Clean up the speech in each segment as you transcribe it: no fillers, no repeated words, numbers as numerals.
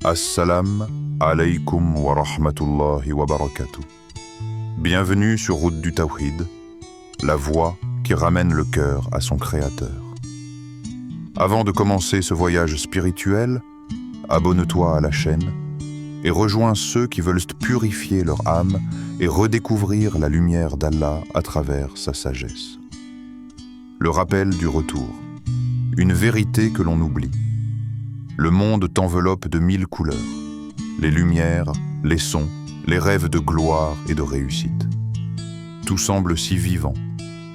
Assalam alaykum wa rahmatullahi wa barakatuh. Bienvenue sur Route du Tawhid, la voie qui ramène le cœur à son créateur. Avant de commencer ce voyage spirituel, abonne-toi à la chaîne et rejoins ceux qui veulent purifier leur âme et redécouvrir la lumière d'Allah à travers sa sagesse. Le rappel du retour, une vérité que l'on oublie. Le monde t'enveloppe de 1000 couleurs, les lumières, les sons, les rêves de gloire et de réussite. Tout semble si vivant,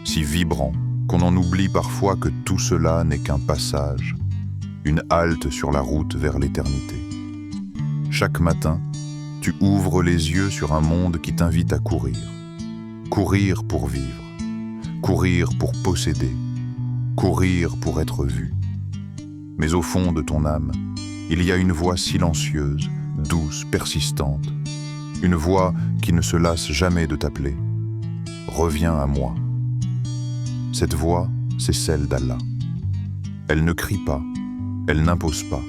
si vibrant, qu'on en oublie parfois que tout cela n'est qu'un passage, une halte sur la route vers l'éternité. Chaque matin, tu ouvres les yeux sur un monde qui t'invite à courir. Courir pour vivre, courir pour posséder, courir pour être vu. Mais au fond de ton âme, il y a une voix silencieuse, douce, persistante, une voix qui ne se lasse jamais de t'appeler. Reviens à moi. Cette voix, c'est celle d'Allah. Elle ne crie pas, elle n'impose pas.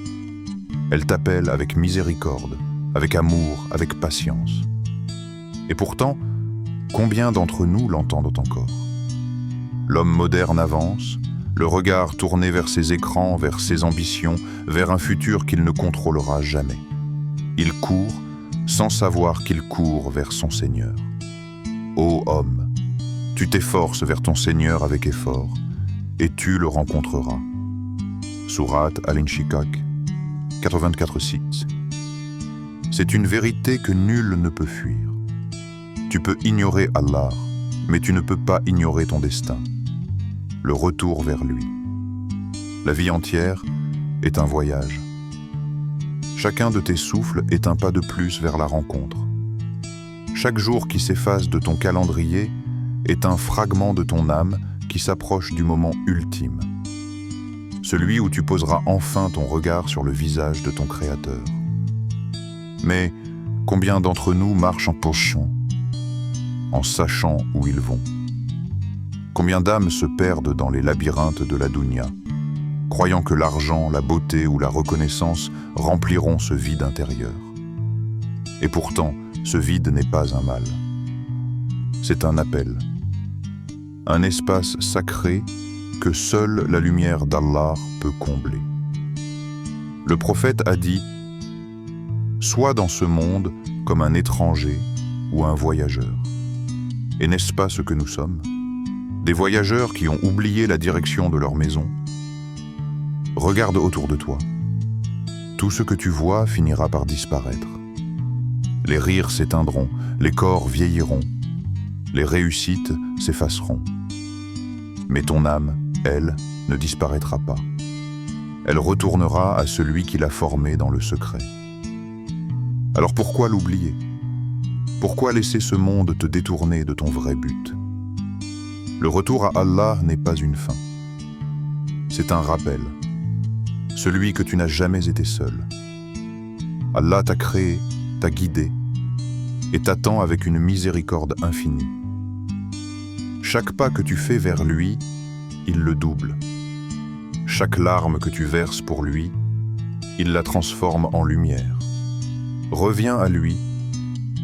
Elle t'appelle avec miséricorde, avec amour, avec patience. Et pourtant, combien d'entre nous l'entendent encore? L'homme moderne avance, le regard tourné vers ses écrans, vers ses ambitions, vers un futur qu'il ne contrôlera jamais. Il court sans savoir qu'il court vers son Seigneur. Ô homme, tu t'efforces vers ton Seigneur avec effort, et tu le rencontreras. Surat Al-Inshiqaq, 84-6. C'est une vérité que nul ne peut fuir. Tu peux ignorer Allah, mais tu ne peux pas ignorer ton destin. Le retour vers lui. La vie entière est un voyage. Chacun de tes souffles est un pas de plus vers la rencontre. Chaque jour qui s'efface de ton calendrier est un fragment de ton âme qui s'approche du moment ultime. Celui où tu poseras enfin ton regard sur le visage de ton Créateur. Mais combien d'entre nous marchent en pochon, en sachant où ils vont? Combien d'âmes se perdent dans les labyrinthes de la dunya, croyant que l'argent, la beauté ou la reconnaissance rempliront ce vide intérieur. Et pourtant, ce vide n'est pas un mal. C'est un appel. Un espace sacré que seule la lumière d'Allah peut combler. Le prophète a dit « Sois dans ce monde comme un étranger ou un voyageur. » Et n'est-ce pas ce que nous sommes ? Des voyageurs qui ont oublié la direction de leur maison. Regarde autour de toi. Tout ce que tu vois finira par disparaître. Les rires s'éteindront, les corps vieilliront, les réussites s'effaceront. Mais ton âme, elle, ne disparaîtra pas. Elle retournera à celui qui l'a formée dans le secret. Alors pourquoi l'oublier? Pourquoi laisser ce monde te détourner de ton vrai but? Le retour à Allah n'est pas une fin. C'est un rappel. Celui que tu n'as jamais été seul. Allah t'a créé, t'a guidé et t'attend avec une miséricorde infinie. Chaque pas que tu fais vers lui, il le double. Chaque larme que tu verses pour lui, il la transforme en lumière. Reviens à lui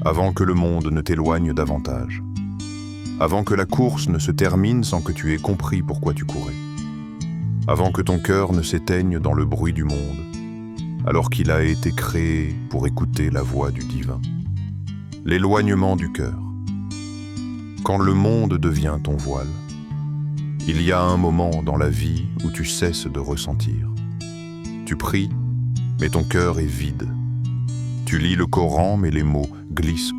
avant que le monde ne t'éloigne davantage. Avant que la course ne se termine sans que tu aies compris pourquoi tu courais. Avant que ton cœur ne s'éteigne dans le bruit du monde, alors qu'il a été créé pour écouter la voix du divin. L'éloignement du cœur. Quand le monde devient ton voile, il y a un moment dans la vie où tu cesses de ressentir. Tu pries, mais ton cœur est vide. Tu lis le Coran, mais les mots glissent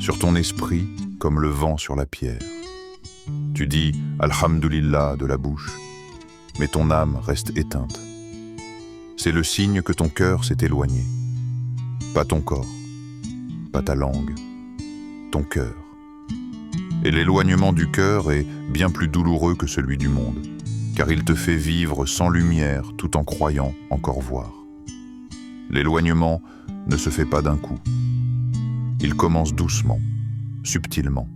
sur ton esprit comme le vent sur la pierre. Tu dis « Alhamdulillah » de la bouche, mais ton âme reste éteinte. C'est le signe que ton cœur s'est éloigné. Pas ton corps, pas ta langue, ton cœur. Et l'éloignement du cœur est bien plus douloureux que celui du monde, car il te fait vivre sans lumière tout en croyant encore voir. L'éloignement ne se fait pas d'un coup. Il commence doucement, subtilement.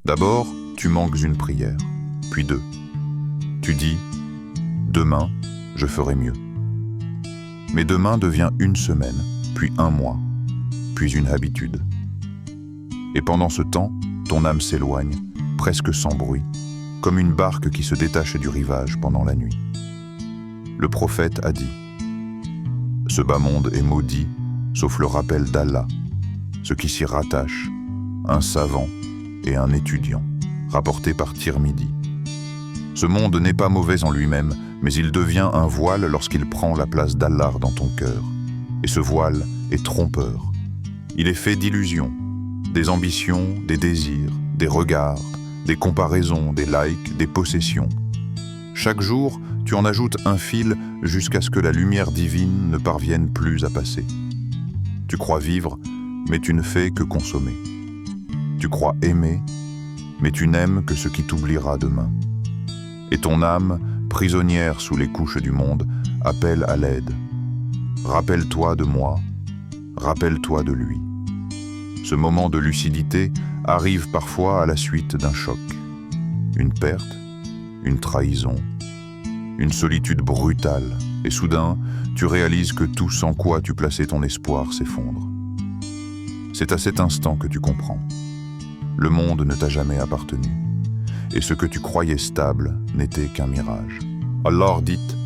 D'abord, tu manques une prière, puis deux. Tu dis « Demain, je ferai mieux ». Mais demain devient une semaine, puis un mois, puis une habitude. Et pendant ce temps, ton âme s'éloigne, presque sans bruit, comme une barque qui se détache du rivage pendant la nuit. Le prophète a dit : ce bas monde est maudit, sauf le rappel d'Allah, ce qui s'y rattache, un savant et un étudiant, rapporté par Tirmidhi. Ce monde n'est pas mauvais en lui-même, mais il devient un voile lorsqu'il prend la place d'Allah dans ton cœur. Et ce voile est trompeur. Il est fait d'illusions, des ambitions, des désirs, des regards, des comparaisons, des likes, des possessions. Chaque jour, tu en ajoutes un fil jusqu'à ce que la lumière divine ne parvienne plus à passer. Tu crois vivre, mais tu ne fais que consommer. Tu crois aimer, mais tu n'aimes que ce qui t'oubliera demain. Et ton âme, prisonnière sous les couches du monde, appelle à l'aide. Rappelle-toi de moi, rappelle-toi de lui. Ce moment de lucidité arrive parfois à la suite d'un choc. Une perte, une trahison, une solitude brutale, et soudain, tu réalises que tout sans quoi tu plaçais ton espoir s'effondre. C'est à cet instant que tu comprends. Le monde ne t'a jamais appartenu, et ce que tu croyais stable n'était qu'un mirage. Alors dites,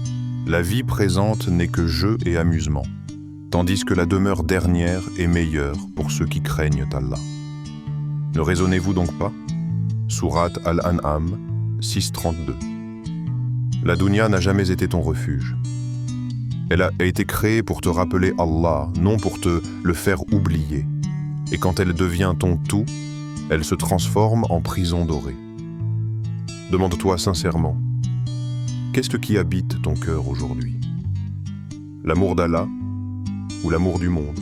la vie présente n'est que jeu et amusement, tandis que la demeure dernière est meilleure pour ceux qui craignent Allah. Ne raisonnez-vous donc pas ? Sourate Al-An'am 6.32. La dunya n'a jamais été ton refuge. Elle a été créée pour te rappeler Allah, non pour te le faire oublier. Et quand elle devient ton tout, elle se transforme en prison dorée. Demande-toi sincèrement, qu'est-ce qui habite ton cœur aujourd'hui ? L'amour d'Allah ou l'amour du monde ?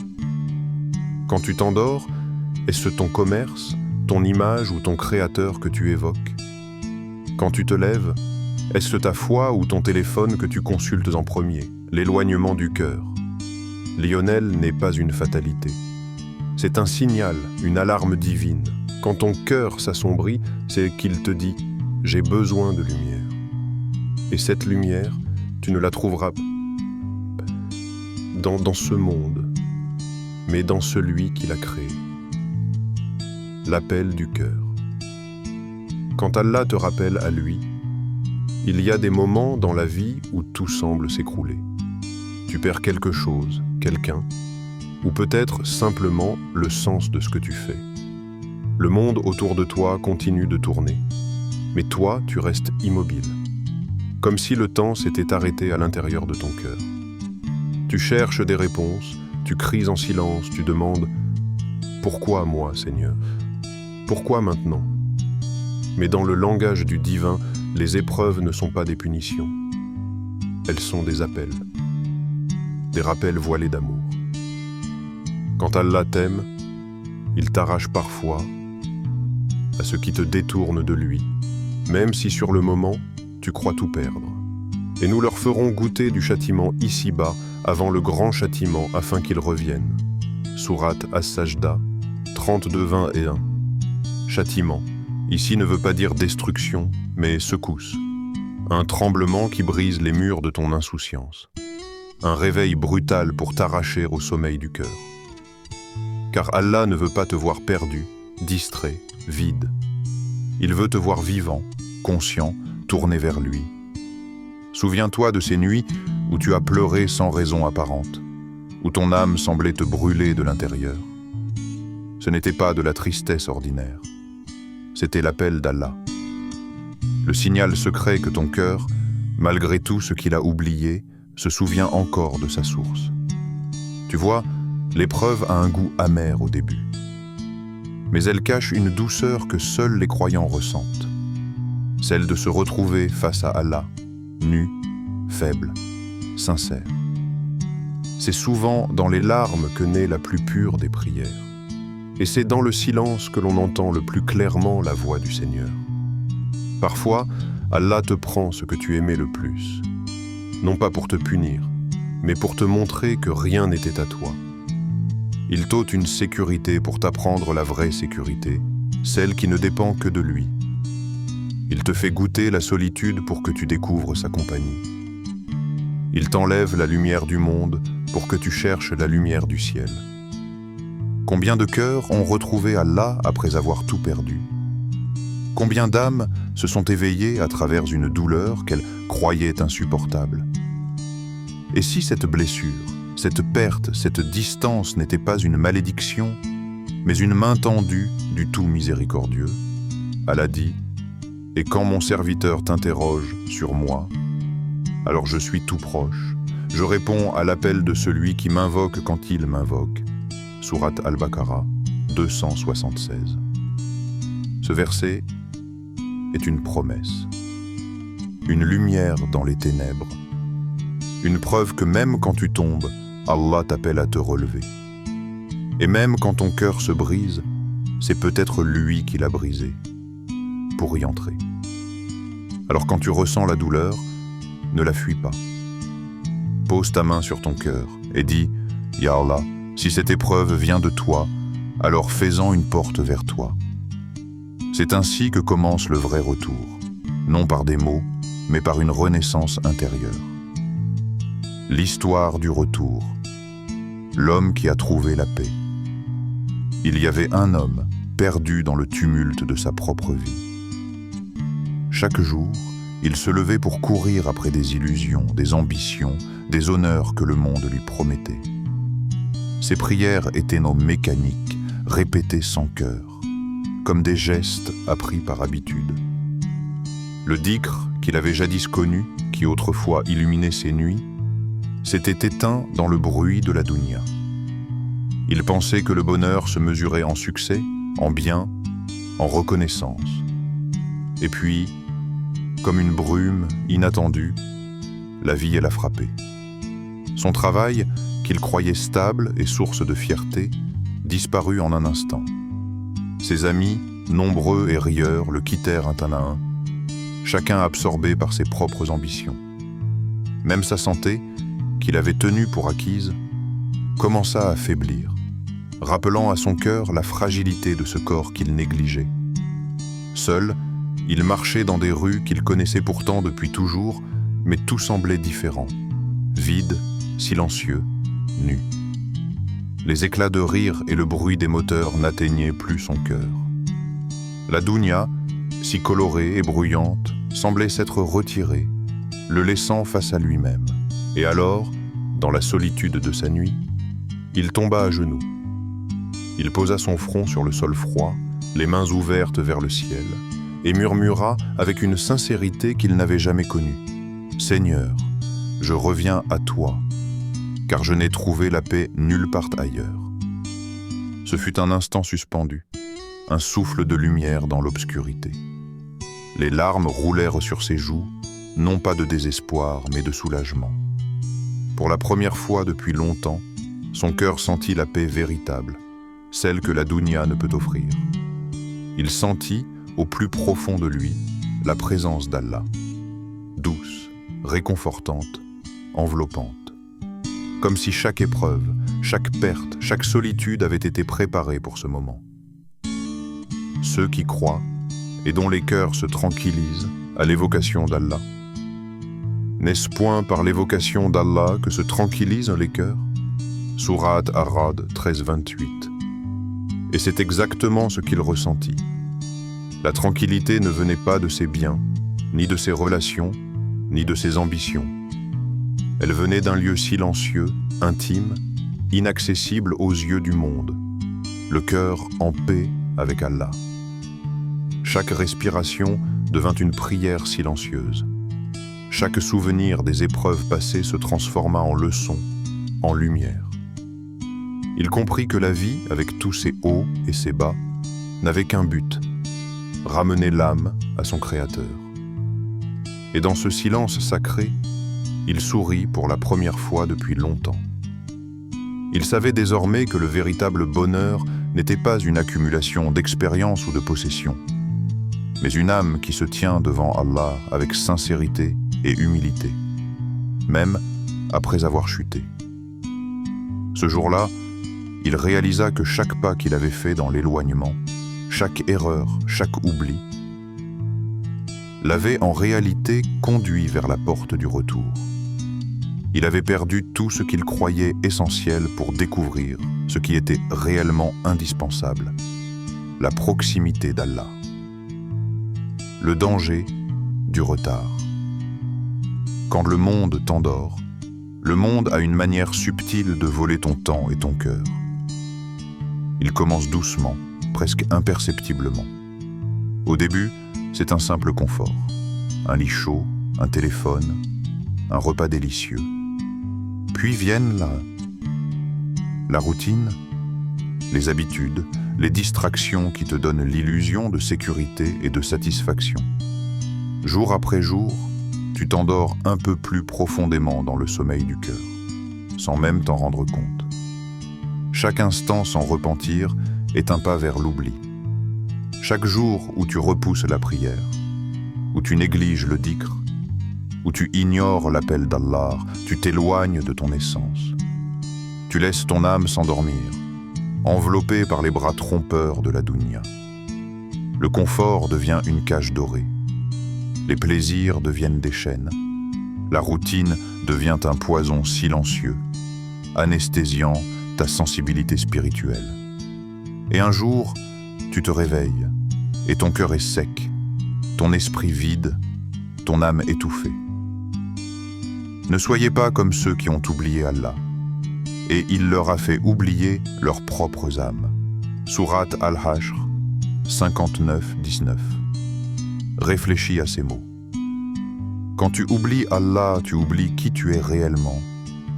Quand tu t'endors, est-ce ton commerce, ton image ou ton créateur que tu évoques ? Quand tu te lèves, est-ce ta foi ou ton téléphone que tu consultes en premier ? L'éloignement du cœur. Lionel n'est pas une fatalité. C'est un signal, une alarme divine. Quand ton cœur s'assombrit, c'est qu'il te dit « J'ai besoin de lumière ». Et cette lumière, tu ne la trouveras dans ce monde, mais dans celui qui l'a créé. L'appel du cœur. Quand Allah te rappelle à lui, il y a des moments dans la vie où tout semble s'écrouler. Tu perds quelque chose, quelqu'un, ou peut-être simplement le sens de ce que tu fais. Le monde autour de toi continue de tourner, mais toi, tu restes immobile, comme si le temps s'était arrêté à l'intérieur de ton cœur. Tu cherches des réponses, tu cries en silence, tu demandes « Pourquoi moi, Seigneur ? Pourquoi maintenant ?» Mais dans le langage du divin, les épreuves ne sont pas des punitions. Elles sont des appels. Des rappels voilés d'amour. Quand Allah t'aime, il t'arrache parfois à ce qui te détourne de lui, même si sur le moment, tu crois tout perdre. Et nous leur ferons goûter du châtiment ici-bas avant le grand châtiment afin qu'ils reviennent. Sourate As-Sajda 32-21. Châtiment, ici ne veut pas dire destruction, mais secousse. Un tremblement qui brise les murs de ton insouciance. Un réveil brutal pour t'arracher au sommeil du cœur. Car Allah ne veut pas te voir perdu, distrait, vide. Il veut te voir vivant, conscient, tourné vers lui. Souviens-toi de ces nuits où tu as pleuré sans raison apparente, où ton âme semblait te brûler de l'intérieur. Ce n'était pas de la tristesse ordinaire, c'était l'appel d'Allah. Le signal secret que ton cœur, malgré tout ce qu'il a oublié, se souvient encore de sa source. Tu vois, l'épreuve a un goût amer au début. Mais elle cache une douceur que seuls les croyants ressentent. Celle de se retrouver face à Allah, nu, faible, sincère. C'est souvent dans les larmes que naît la plus pure des prières. Et c'est dans le silence que l'on entend le plus clairement la voix du Seigneur. Parfois, Allah te prend ce que tu aimais le plus. Non pas pour te punir, mais pour te montrer que rien n'était à toi. Il t'ôte une sécurité pour t'apprendre la vraie sécurité, celle qui ne dépend que de lui. Il te fait goûter la solitude pour que tu découvres sa compagnie. Il t'enlève la lumière du monde pour que tu cherches la lumière du ciel. Combien de cœurs ont retrouvé Allah après avoir tout perdu? Combien d'âmes se sont éveillées à travers une douleur qu'elles croyaient insupportable? Et si cette blessure, cette perte, cette distance n'était pas une malédiction, mais une main tendue du tout miséricordieux? Allah dit: « Et quand mon serviteur t'interroge sur moi, alors je suis tout proche. Je réponds à l'appel de celui qui m'invoque quand il m'invoque. » Sourate Al-Baqarah 276. Ce verset est une promesse, une lumière dans les ténèbres, une preuve que même quand tu tombes, Allah t'appelle à te relever. Et même quand ton cœur se brise, c'est peut-être lui qui l'a brisé, pour y entrer. Alors quand tu ressens la douleur, ne la fuis pas. Pose ta main sur ton cœur et dis: « Ya Allah, si cette épreuve vient de toi, alors fais-en une porte vers toi. » C'est ainsi que commence le vrai retour, non par des mots, mais par une renaissance intérieure. L'histoire du retour. L'homme qui a trouvé la paix. Il y avait un homme perdu dans le tumulte de sa propre vie. Chaque jour, il se levait pour courir après des illusions, des ambitions, des honneurs que le monde lui promettait. Ses prières étaient nos mécaniques, répétées sans cœur, comme des gestes appris par habitude. Le dhikr qu'il avait jadis connu, qui autrefois illuminait ses nuits, s'était éteint dans le bruit de la dunya. Il pensait que le bonheur se mesurait en succès, en bien, en reconnaissance. Et puis, comme une brume inattendue, la vie l'a frappé. Son travail, qu'il croyait stable et source de fierté, disparut en un instant. Ses amis, nombreux et rieurs, le quittèrent un à un, chacun absorbé par ses propres ambitions. Même sa santé, qu'il avait tenue pour acquise, commença à faiblir, rappelant à son cœur la fragilité de ce corps qu'il négligeait. Seul, il marchait dans des rues qu'il connaissait pourtant depuis toujours, mais tout semblait différent, vide, silencieux, nu. Les éclats de rire et le bruit des moteurs n'atteignaient plus son cœur. La dunya, si colorée et bruyante, semblait s'être retirée, le laissant face à lui-même. Et alors, dans la solitude de sa nuit, il tomba à genoux. Il posa son front sur le sol froid, les mains ouvertes vers le ciel, et murmura avec une sincérité qu'il n'avait jamais connue: « Seigneur, je reviens à toi, car je n'ai trouvé la paix nulle part ailleurs. » Ce fut un instant suspendu, un souffle de lumière dans l'obscurité. Les larmes roulèrent sur ses joues, non pas de désespoir, mais de soulagement. Pour la première fois depuis longtemps, son cœur sentit la paix véritable, celle que la dunya ne peut offrir. Il sentit, au plus profond de lui, la présence d'Allah, douce, réconfortante, enveloppante. Comme si chaque épreuve, chaque perte, chaque solitude avait été préparée pour ce moment. Ceux qui croient et dont les cœurs se tranquillisent à l'évocation d'Allah. N'est-ce point par l'évocation d'Allah que se tranquillisent les cœurs? Sourate Ar-Ra'd 13-28. Et c'est exactement ce qu'il ressentit. La tranquillité ne venait pas de ses biens, ni de ses relations, ni de ses ambitions. Elle venait d'un lieu silencieux, intime, inaccessible aux yeux du monde, le cœur en paix avec Allah. Chaque respiration devint une prière silencieuse. Chaque souvenir des épreuves passées se transforma en leçon, en lumière. Il comprit que la vie, avec tous ses hauts et ses bas, n'avait qu'un but: ramener l'âme à son Créateur. Et dans ce silence sacré, il sourit pour la première fois depuis longtemps. Il savait désormais que le véritable bonheur n'était pas une accumulation d'expériences ou de possessions, mais une âme qui se tient devant Allah avec sincérité et humilité, même après avoir chuté. Ce jour-là, il réalisa que chaque pas qu'il avait fait dans l'éloignement, chaque erreur, chaque oubli, l'avait en réalité conduit vers la porte du retour. Il avait perdu tout ce qu'il croyait essentiel pour découvrir ce qui était réellement indispensable, la proximité d'Allah. Le danger du retard. Quand le monde t'endort, le monde a une manière subtile de voler ton temps et ton cœur. Il commence doucement, presque imperceptiblement. Au début, c'est un simple confort. Un lit chaud, un téléphone, un repas délicieux. Puis viennent la routine, les habitudes, les distractions qui te donnent l'illusion de sécurité et de satisfaction. Jour après jour, tu t'endors un peu plus profondément dans le sommeil du cœur, sans même t'en rendre compte. Chaque instant sans repentir est un pas vers l'oubli. Chaque jour où tu repousses la prière, où tu négliges le dhikr, où tu ignores l'appel d'Allah, tu t'éloignes de ton essence. Tu laisses ton âme s'endormir, enveloppée par les bras trompeurs de la dunya. Le confort devient une cage dorée. Les plaisirs deviennent des chaînes. La routine devient un poison silencieux, anesthésiant ta sensibilité spirituelle. Et un jour, tu te réveilles, et ton cœur est sec, ton esprit vide, ton âme étouffée. Ne soyez pas comme ceux qui ont oublié Allah, et il leur a fait oublier leurs propres âmes. Sourate Al-Hashr, 59-19. Réfléchis à ces mots. Quand tu oublies Allah, tu oublies qui tu es réellement.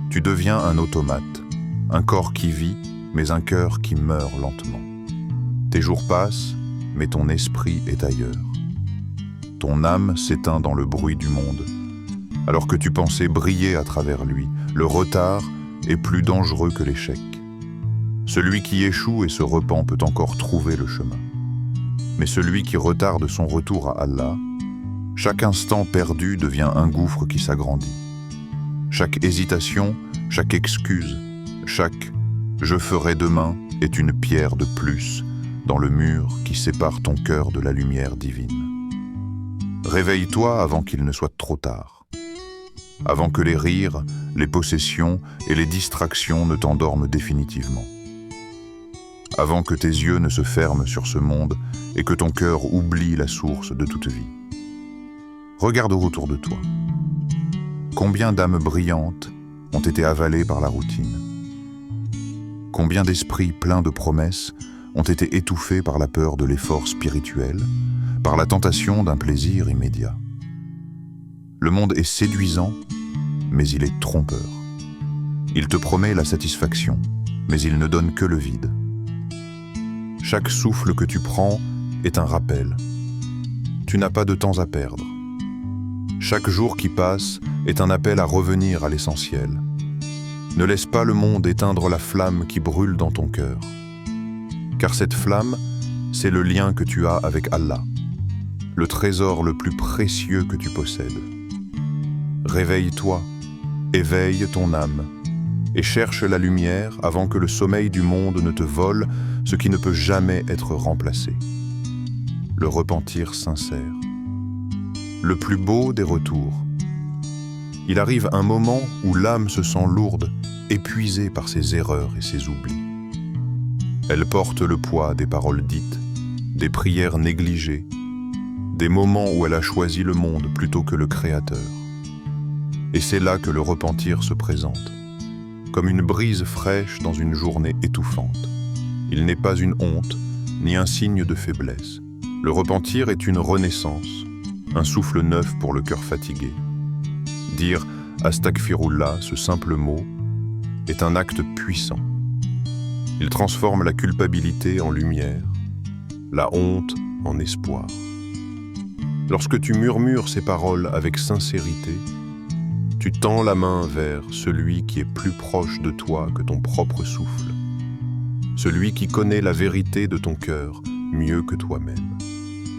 Tu deviens un automate, un corps qui vit, mais un cœur qui meurt lentement. Tes jours passent, mais ton esprit est ailleurs. Ton âme s'éteint dans le bruit du monde, alors que tu pensais briller à travers lui. Le retard est plus dangereux que l'échec. Celui qui échoue et se repent peut encore trouver le chemin. Mais celui qui retarde son retour à Allah, chaque instant perdu devient un gouffre qui s'agrandit. Chaque hésitation, chaque excuse, chaque « je ferai demain » est une pierre de plus dans le mur qui sépare ton cœur de la lumière divine. Réveille-toi avant qu'il ne soit trop tard. Avant que les rires, les possessions et les distractions ne t'endorment définitivement. Avant que tes yeux ne se ferment sur ce monde et que ton cœur oublie la source de toute vie. Regarde autour de toi. Combien d'âmes brillantes ont été avalées par la routine? Combien d'esprits pleins de promesses ont été étouffés par la peur de l'effort spirituel, par la tentation d'un plaisir immédiat? Le monde est séduisant, mais il est trompeur. Il te promet la satisfaction, mais il ne donne que le vide. Chaque souffle que tu prends est un rappel. Tu n'as pas de temps à perdre. Chaque jour qui passe est un appel à revenir à l'essentiel. Ne laisse pas le monde éteindre la flamme qui brûle dans ton cœur. Car cette flamme, c'est le lien que tu as avec Allah, le trésor le plus précieux que tu possèdes. Réveille-toi, éveille ton âme, et cherche la lumière avant que le sommeil du monde ne te vole ce qui ne peut jamais être remplacé. Le repentir sincère. Le plus beau des retours. Il arrive un moment où l'âme se sent lourde, épuisée par ses erreurs et ses oublis. Elle porte le poids des paroles dites, des prières négligées, des moments où elle a choisi le monde plutôt que le Créateur. Et c'est là que le repentir se présente, comme une brise fraîche dans une journée étouffante. Il n'est pas une honte, ni un signe de faiblesse. Le repentir est une renaissance, un souffle neuf pour le cœur fatigué. Dire « Astaghfirullah », ce simple mot, est un acte puissant. Il transforme la culpabilité en lumière, la honte en espoir. Lorsque tu murmures ces paroles avec sincérité, tu tends la main vers celui qui est plus proche de toi que ton propre souffle, celui qui connaît la vérité de ton cœur mieux que toi-même.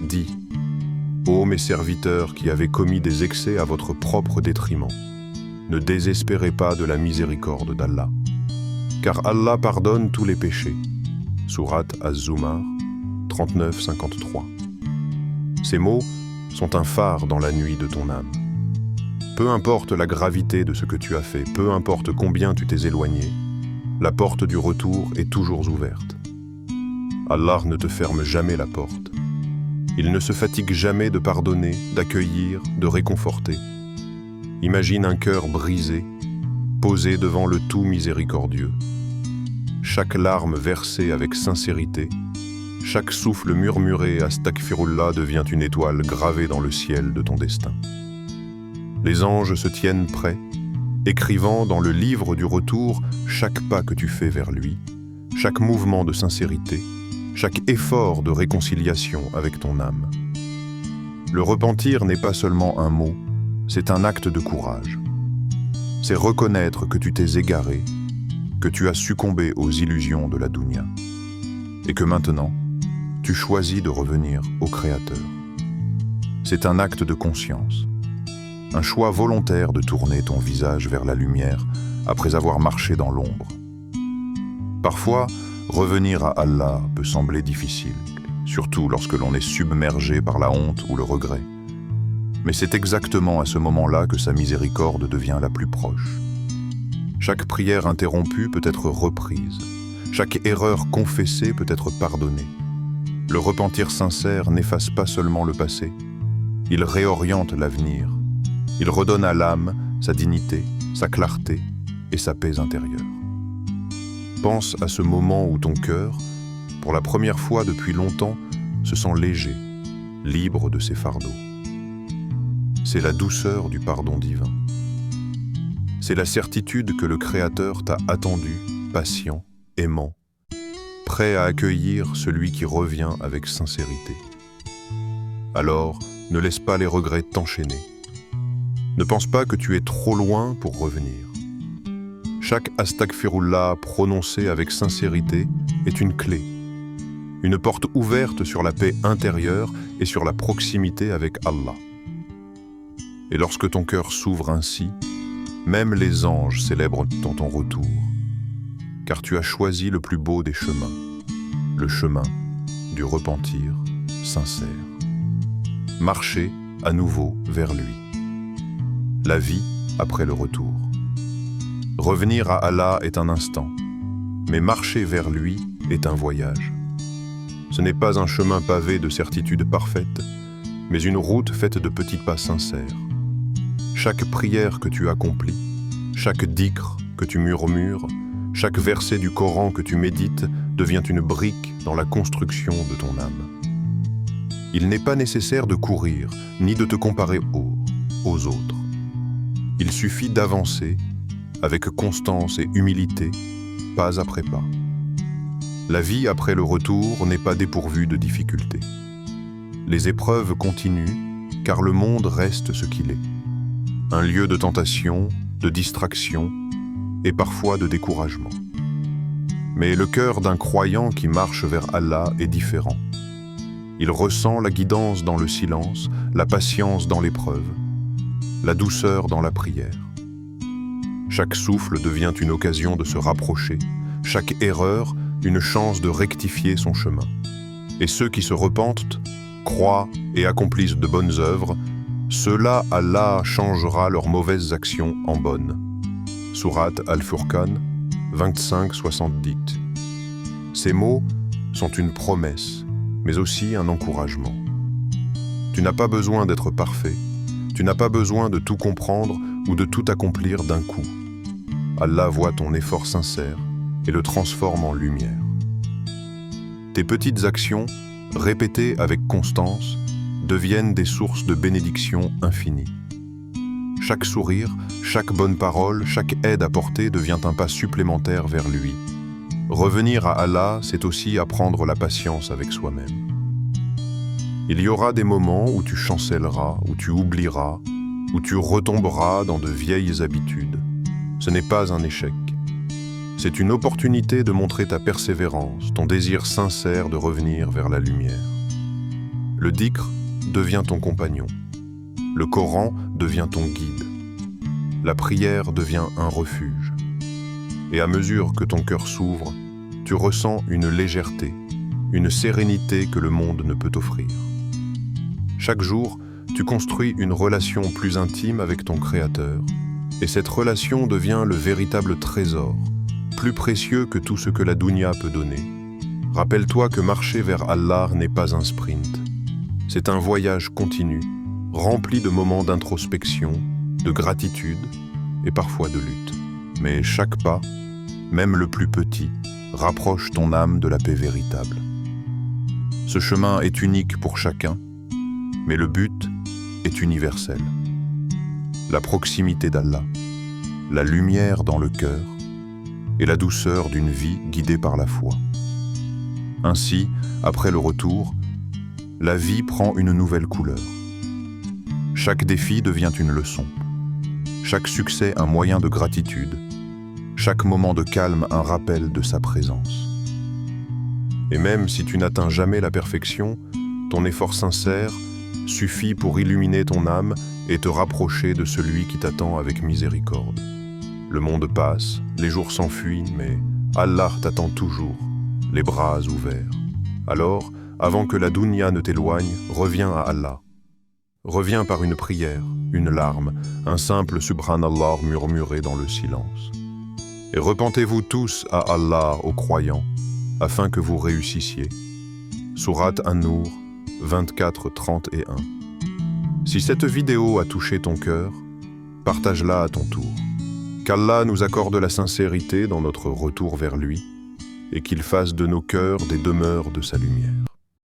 Dis, ô mes serviteurs qui avez commis des excès à votre propre détriment, ne désespérez pas de la miséricorde d'Allah, car Allah pardonne tous les péchés. Sourate Az-Zumar 39-53. Ces mots sont un phare dans la nuit de ton âme. Peu importe la gravité de ce que tu as fait, peu importe combien tu t'es éloigné, la porte du retour est toujours ouverte. Allah ne te ferme jamais la porte. Il ne se fatigue jamais de pardonner, d'accueillir, de réconforter. Imagine un cœur brisé, posé devant le tout miséricordieux. Chaque larme versée avec sincérité, chaque souffle murmuré Astaghfirullah devient une étoile gravée dans le ciel de ton destin. Les anges se tiennent prêts, écrivant dans le livre du retour chaque pas que tu fais vers lui, chaque mouvement de sincérité, chaque effort de réconciliation avec ton âme. Le repentir n'est pas seulement un mot, c'est un acte de courage. C'est reconnaître que tu t'es égaré, que tu as succombé aux illusions de la dunya, et que maintenant, tu choisis de revenir au Créateur. C'est un acte de conscience, un choix volontaire de tourner ton visage vers la lumière après avoir marché dans l'ombre. Parfois, revenir à Allah peut sembler difficile, surtout lorsque l'on est submergé par la honte ou le regret. Mais c'est exactement à ce moment-là que sa miséricorde devient la plus proche. Chaque prière interrompue peut être reprise, chaque erreur confessée peut être pardonnée. Le repentir sincère n'efface pas seulement le passé, il réoriente l'avenir. Il redonne à l'âme sa dignité, sa clarté et sa paix intérieure. Pense à ce moment où ton cœur, pour la première fois depuis longtemps, se sent léger, libre de ses fardeaux. C'est la douceur du pardon divin. C'est la certitude que le Créateur t'a attendu, patient, aimant, prêt à accueillir celui qui revient avec sincérité. Alors, ne laisse pas les regrets t'enchaîner. Ne pense pas que tu es trop loin pour revenir. Chaque Astaghfirullah prononcé avec sincérité est une clé, une porte ouverte sur la paix intérieure et sur la proximité avec Allah. Et lorsque ton cœur s'ouvre ainsi, même les anges célèbrent dans ton retour, car tu as choisi le plus beau des chemins, le chemin du repentir sincère. Marcher à nouveau vers lui. La vie après le retour. Revenir à Allah est un instant, mais marcher vers lui est un voyage. Ce n'est pas un chemin pavé de certitudes parfaites, mais une route faite de petits pas sincères. Chaque prière que tu accomplis, chaque dhikr que tu murmures, chaque verset du Coran que tu médites devient une brique dans la construction de ton âme. Il n'est pas nécessaire de courir, ni de te comparer aux autres. Il suffit d'avancer avec constance et humilité, pas après pas. La vie après le retour n'est pas dépourvue de difficultés. Les épreuves continuent, car le monde reste ce qu'il est. Un lieu de tentation, de distraction et parfois de découragement. Mais le cœur d'un croyant qui marche vers Allah est différent. Il ressent la guidance dans le silence, la patience dans l'épreuve, la douceur dans la prière. Chaque souffle devient une occasion de se rapprocher, chaque erreur une chance de rectifier son chemin. Et ceux qui se repentent, croient et accomplissent de bonnes œuvres, ceux-là, Allah changera leurs mauvaises actions en bonnes. Sourate Al-Furqan 25-70. Ces mots sont une promesse, mais aussi un encouragement. Tu n'as pas besoin d'être parfait, tu n'as pas besoin de tout comprendre ou de tout accomplir d'un coup. Allah voit ton effort sincère et le transforme en lumière. Tes petites actions, répétées avec constance, deviennent des sources de bénédiction infinie. Chaque sourire, chaque bonne parole, chaque aide apportée devient un pas supplémentaire vers lui. Revenir à Allah, c'est aussi apprendre la patience avec soi-même. Il y aura des moments où tu chancelleras, où tu oublieras, où tu retomberas dans de vieilles habitudes. Ce n'est pas un échec. C'est une opportunité de montrer ta persévérance, ton désir sincère de revenir vers la lumière. Le dhikr devient ton compagnon. Le Coran devient ton guide. La prière devient un refuge. Et à mesure que ton cœur s'ouvre, tu ressens une légèreté, une sérénité que le monde ne peut offrir. Chaque jour, tu construis une relation plus intime avec ton Créateur, et cette relation devient le véritable trésor, plus précieux que tout ce que la dunya peut donner. Rappelle-toi que marcher vers Allah n'est pas un sprint. C'est un voyage continu, rempli de moments d'introspection, de gratitude et parfois de lutte. Mais chaque pas, même le plus petit, rapproche ton âme de la paix véritable. Ce chemin est unique pour chacun, mais le but est universel. La proximité d'Allah, la lumière dans le cœur et la douceur d'une vie guidée par la foi. Ainsi, après le retour, la vie prend une nouvelle couleur. Chaque défi devient une leçon, chaque succès un moyen de gratitude, chaque moment de calme un rappel de sa présence. Et même si tu n'atteins jamais la perfection, ton effort sincère suffit pour illuminer ton âme et te rapprocher de celui qui t'attend avec miséricorde. Le monde passe, les jours s'enfuient, mais Allah t'attend toujours, les bras ouverts. Alors, avant que la dunya ne t'éloigne, reviens à Allah. Reviens par une prière, une larme, un simple subhanallah murmuré dans le silence. Et repentez-vous tous à Allah aux croyants, afin que vous réussissiez. Sourate An-Nur 24-31. Si cette vidéo a touché ton cœur, partage-la à ton tour. Qu'Allah nous accorde la sincérité dans notre retour vers lui, et qu'il fasse de nos cœurs des demeures de sa lumière.